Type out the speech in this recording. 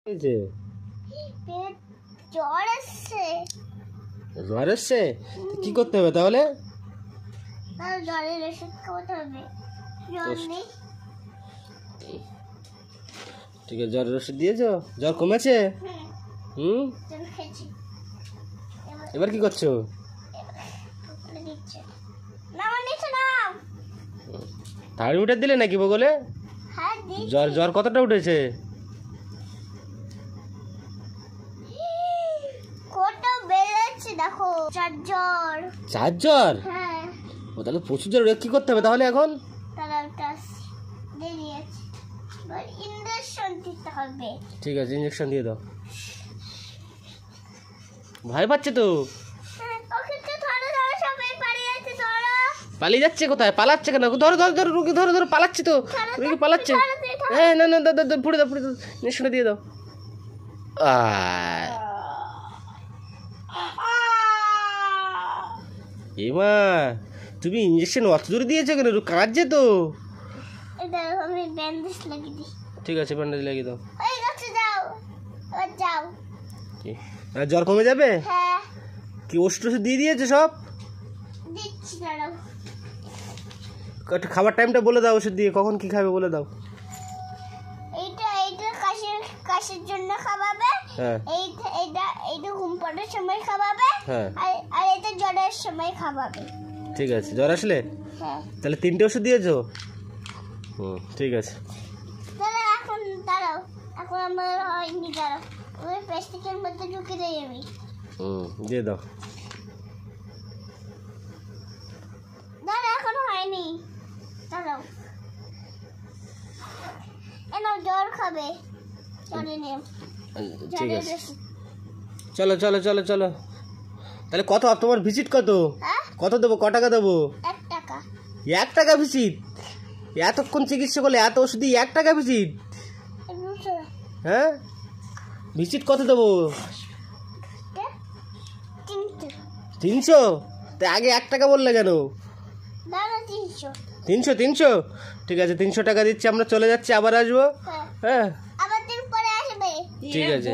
হয়েছে? জ্বর এসছে? কি করতে হবে তাহলে? জ্বরের ওষুধ খাওয়াতে হবে। ঠিক আছে, জ্বরের ওষুধ দিয়েছো? জ্বর কমেছে? এবার কি করছো? থার্মোমিটার দিলে নাকি বগলে? জ্বর জ্বর কতটা উঠেছে? দেখো 4 জ্বর। 4 জ্বর? হ্যাঁ। ও তাহলে প্রচুর জ্বর। কি করতে হবে তাহলে এখন? ইনজেকশন দিতে হবে। ঠিক আছে, ইনজেকশন দিয়ে দাও। ভয় পাচ্ছে তো। পালিয়ে যাচ্ছে কোথায়? পালাচ্ছে কেন? ধরো ধরো ধরো, রুগী ধরো ধরো, পালাচ্ছে তো। রুগী পালাচ্ছে। হ্যাঁ, না না, ফুড়ে দাও, ফুড়ে দাও, ইনজেকশনটা দিয়ে দাও। এমা, তুমি ইনজেকশন অত দূরে দিয়েছো কেন? কাঁদছে তো। ঠিক আছে, ব্যান্ডেজ লাগিয়ে দাও। আর জ্বর কমে যাবে? কি ওষুধ দিয়ে দিয়েছে সব? খাবার টাইমটা বলে দাও, ওষুধ দিয়ে কখন কি খাবে বলে দাও। এইটা কাশির জন্য খাওয়াবে। হ্যাঁ। এইটা ঘুম পাড়ার সময় খাওয়াবে। হ্যাঁ। আর এটা জ্বরের সময় খাওয়াবে। ঠিক আছে, জ্বর আসলে? হ্যাঁ। তাহলে 3টে ওষুধ দিয়েছো? ঠিক আছে। দাঁড়াও, এখন আমার হয়নি, দাঁড়াও, ওই প্লাস্টিকের মধ্যে ঢুকে দেই আমি। দিয়ে দাও। দাঁড়াও, এখন হয়নি, দাঁড়াও। এনাও জ্বর খাবে, জ্বরে নিয়ে। ঠিক আছে, চলো চলো চলো চলো। তাহলে কত তোমার ভিজিট কত? কত দেবো? ক টাকা দেবো? 1 টাকা। 1 টাকা ভিজিট? এতক্ষণ চিকিৎসা করলে, এত ওষুধ দিয়ে 1 টাকা ভিজিট? হ্যাঁ, ভিজিট কত দেবো? 300? তা আগে 1 টাকা বললে কেন? 300? 300? ঠিক আছে, 300 টাকা দিচ্ছি। আমরা চলে যাচ্ছি, আবার আসবো। হ্যাঁ, আবার দিন পরে আসবে। ঠিক আছে।